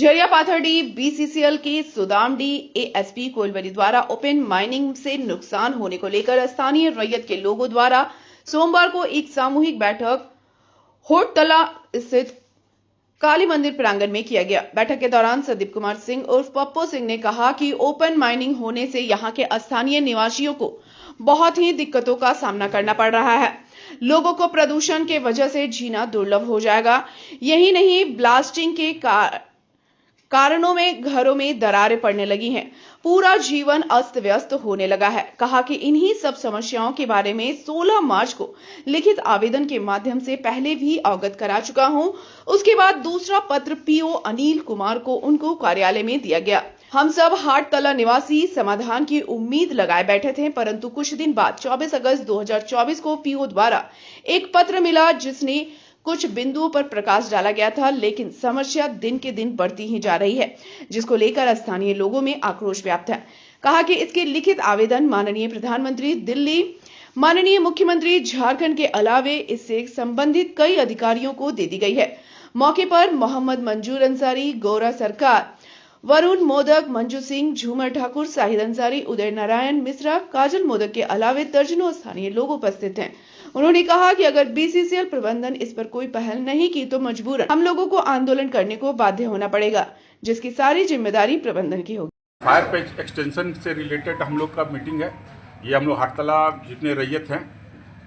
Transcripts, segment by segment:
Jharia Pathardih BCCL के Sudamdih ASP कोइलवरी द्वारा open mining से नुकसान होने को लेकर स्थानीय रैयत के लोगों द्वारा सोमवार को एक सामूहिक बैठक होटतला स्थित काली मंदिर प्रांगण में किया गया। बैठक के दौरान संदीप कुमार सिंह उर्फ पप्पू सिंह ने कहा कि ओपन माइनिंग होने से यहां के स्थानीय निवासियों को बहुत ही दिक्कतों का सामना करना पड़ रहा है। लोगों को प्रदूषण के वजह से जीना दुर्लभ हो जाएगा। यही नहीं, ब्लास्टिंग के कारणों में घरों में दरारें पड़ने लगी हैं। पूरा जीवन अस्त व्यस्त होने लगा है। कहा कि इन्हीं सब समस्याओं के बारे में 16 मार्च को लिखित आवेदन के माध्यम से पहले भी अवगत करा चुका हूं। उसके बाद दूसरा पत्र पीओ अनिल कुमार को उनको कार्यालय में दिया गया। हम सब हाटतला निवासी समाधान की उम्मीद लगाए बैठे थे, परंतु कुछ दिन बाद 24 अगस्त 2024 को पीओ द्वारा एक पत्र मिला जिसने कुछ बिंदुओं पर प्रकाश डाला गया था, लेकिन समस्या दिन के दिन बढ़ती ही जा रही है, जिसको लेकर स्थानीय लोगों में आक्रोश व्याप्त है। कहा कि इसके लिखित आवेदन माननीय प्रधानमंत्री दिल्ली, माननीय मुख्यमंत्री झारखंड के अलावे इससे संबंधित कई अधिकारियों को दे दी गई है। मौके पर मोहम्मद मंजूर अंसारी, गौरा सरकार, वरुण मोदक, मंजू सिंह, झूमर ठाकुर, शाहिद अंसारी, उदय नारायण मिश्रा, काजल मोदक के अलावे दर्जनों स्थानीय लोग उपस्थित हैं। उन्होंने कहा कि अगर बीसीसीएल प्रबंधन इस पर कोई पहल नहीं की तो मजबूरन हम लोगों को आंदोलन करने को बाध्य होना पड़ेगा, जिसकी सारी जिम्मेदारी प्रबंधन की होगी। फायर पेज एक्सटेंशन से रिलेटेड हम लोग का मीटिंग है। ये हम लोग हाटतला जितने रैयत हैं,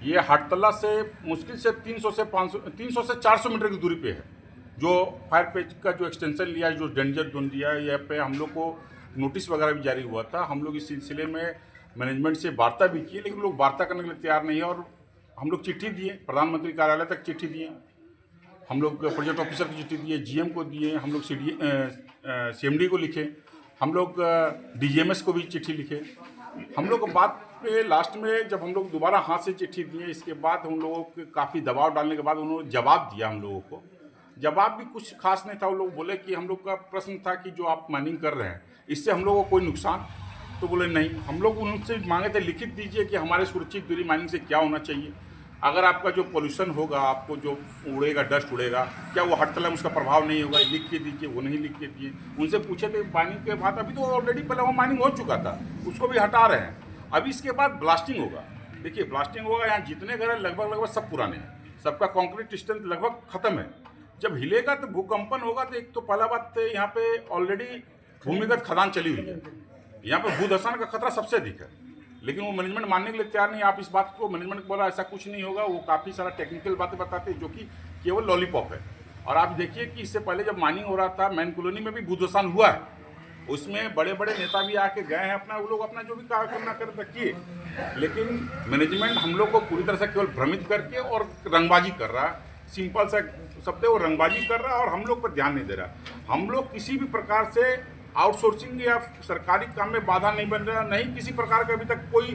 ये हाटतला से मुश्किल से 300 से 400 मीटर की दूरी पे है। जो फायर पेज का जो एक्सटेंशन लिया है, जो डेंजर जोन दिया है, यहाँ पे हम लोग को नोटिस वगैरह भी जारी हुआ था। हम लोग इस सिलसिले में मैनेजमेंट से वार्ता भी की, लेकिन लोग वार्ता करने के लिए तैयार नहीं है। और हम लोग चिट्ठी दिए, प्रधानमंत्री कार्यालय तक चिट्ठी दिए, हम लोग प्रोजेक्ट ऑफिसर को चिट्ठी दिए, जीएम को दिए, हम लोग सीएमडी को लिखे, हम लोग डीजीएमएस को भी चिट्ठी लिखे। हम लोग बात पे लास्ट में जब हम लोग दोबारा हाथ से चिट्ठी दिए, इसके बाद हम लोगों को काफ़ी दबाव डालने के बाद उन्होंने जवाब दिया। हम लोगों को जवाब भी कुछ खास नहीं था। वो लोग बोले कि हम लोग का प्रश्न था कि जो आप माइनिंग कर रहे हैं इससे हम लोगों को कोई नुकसान, तो बोले नहीं। हम लोग उनसे मांगे थे लिखित दीजिए कि हमारे सुरक्षित दूरी माइनिंग से क्या होना चाहिए। अगर आपका जो पोल्यूशन होगा, आपको जो उड़ेगा, डस्ट उड़ेगा, क्या वो हाटतला में उसका प्रभाव नहीं होगा, लिख के दीजिए। वो नहीं लिख के दिए। उनसे पूछे थे माइनिंग के बाद, अभी तो ऑलरेडी पहले वो माइनिंग हो चुका था, उसको भी हटा रहे हैं। अभी इसके बाद ब्लास्टिंग होगा। देखिए ब्लास्टिंग होगा, यहाँ जितने घर हैं लगभग सब पुराने हैं, सबका कॉन्क्रीट स्ट्रेंथ लगभग खत्म है। जब हिलेगा तो भूकंपन होगा। तो एक तो पहला बात तो यहाँ पे ऑलरेडी भूमिगत खदान चली हुई है, यहाँ पे भूधसान का खतरा सबसे अधिक है, लेकिन वो मैनेजमेंट मानने के लिए तैयार नहीं। आप इस बात को, मैनेजमेंट को बोला ऐसा कुछ नहीं होगा, वो काफ़ी सारा टेक्निकल बातें बताते हैं जो कि केवल लॉलीपॉप है। और आप देखिए कि इससे पहले जब माइनिंग हो रहा था, मैन कॉलोनी में भी भूधसान हुआ है, उसमें बड़े बड़े नेता भी आके गए हैं, अपना वो लोग अपना जो भी कार्य करना कर रखिए, लेकिन मैनेजमेंट हम लोग को पूरी तरह से केवल भ्रमित करके और रंगबाजी कर रहा है। सिंपल सा शब्द है, वो रंगबाजी कर रहा है और हम लोग पर ध्यान नहीं दे रहा। हम लोग किसी भी प्रकार से आउटसोर्सिंग या सरकारी काम में बाधा नहीं बन रहा, नहीं किसी प्रकार का अभी तक कोई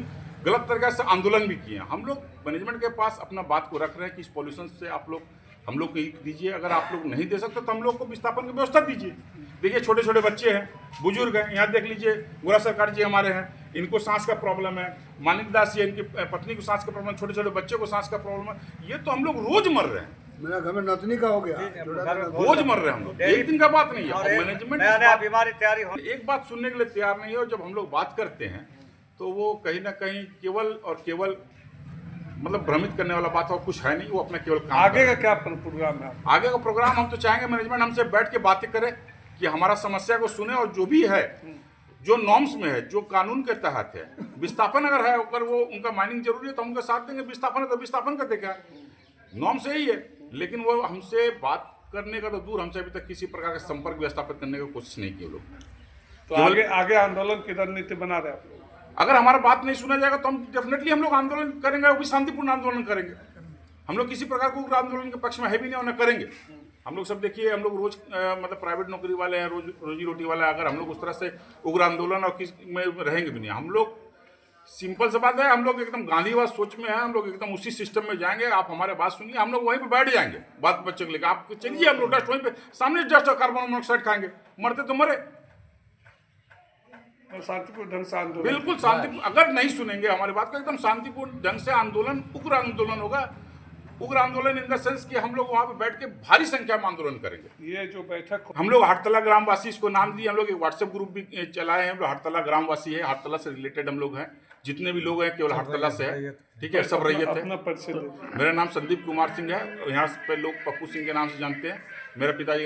गलत तरीके से आंदोलन भी किए हैं। हम लोग मैनेजमेंट के पास अपना बात को रख रहे हैं कि इस पॉल्यूशन से आप लोग हम लोग को दीजिए। अगर आप लोग नहीं दे सकते तो हम लोग को विस्थापन की व्यवस्था दीजिए। देखिए छोटे छोटे बच्चे हैं, बुजुर्ग हैं, यहाँ देख लीजिए गोरा सरकार जी हमारे हैं, इनको सांस का प्रॉब्लम है। मानिक दास जी, इनकी पत्नी को सांस का प्रॉब्लम, छोटे छोटे बच्चे को सांस का प्रॉब्लम है। ये तो हम लोग रोज मर रहे हैं। मेरा घर में नतनी का हो गया, रोज मर रहे हैं हम लोग। एक दिन का बात नहीं है। मैनेजमेंट बीमारी तैयारी हो, एक बात सुनने के लिए तैयार नहीं हो। जब हम लोग बात करते हैं तो वो कहीं ना कहीं केवल और केवल मतलब भ्रमित करने वाला बात है, और कुछ है नहीं। वो अपना केवल काम। आगे का क्या प्रोग्राम है? आगे का प्रोग्राम हम तो चाहेंगे मैनेजमेंट हमसे बैठ के बातें करे कि हमारा समस्या को सुने, और जो भी है, जो नॉर्म्स में है, जो कानून के तहत है, विस्थापन अगर है, अगर वो उनका माइनिंग जरूरी है तो हम उनका साथ देंगे। विस्थापन है तो विस्थापन का देगा, नॉर्म से ही है। लेकिन वो हमसे बात करने का तो दूर, हमसे अभी तक किसी प्रकार का संपर्क भी स्थापित करने की कोशिश नहीं की लोग। तो आगे आंदोलन की रणनीति बना रहे आप लोग? अगर हमारा बात नहीं सुना जाएगा तो हम डेफिनेटली हम लोग आंदोलन करेंगे, वो भी शांतिपूर्ण आंदोलन करेंगे। हम लोग किसी प्रकार को उग्र आंदोलन के पक्ष में है भी नहीं, उन्हें करेंगे। हम लोग सब देखिए, हम लोग रोज मतलब प्राइवेट नौकरी वाले हैं, रोज रोजी रोटी वाले हैं। अगर हम लोग उस तरह से उग्र आंदोलन और किस में रहेंगे भी नहीं। हम लोग सिंपल सा बात है, हम लोग एकदम गांधीवाद सोच में है, हम लोग एकदम उसी सिस्टम में जाएंगे। आप हमारे बात सुनिए, हम लोग वहीं पे बैठ जाएंगे बात बच्चों को लेकर। आप चलिए, हम लोग डस्ट वहीं पे सामने डस्ट और कार्बन मोनोऑक्साइड खाएंगे, मरते तो मरे। शांतिपूर्ण ढंग से आंदोलन, बिल्कुल शांति। अगर नहीं सुनेंगे हमारी बात को, एकदम शांतिपूर्ण ढंग से आंदोलन, उग्र आंदोलन होगा। उग्र आंदोलन इन द सेंस कि हम लोग वहाँ पे बैठ के भारी संख्या में आंदोलन करेंगे। ये जो बैठक हम लोग हड़तला ग्रामवासी इसको नाम दिए, हम लोग एक व्हाट्सएप ग्रुप भी चलाए हैं, हम लोग हड़तला ग्रामवासी है, हड़तला से रिलेटेड हम लोग हैं, जितने भी लोग हैं केवल हड़तला से है, ठीक है, सब रैयत है। अपना परिचय दे दीजिए। मेरा नाम संदीप कुमार सिंह है, यहाँ पे लोग पप्पू सिंह के नाम से जानते हैं, मेरा पिताजी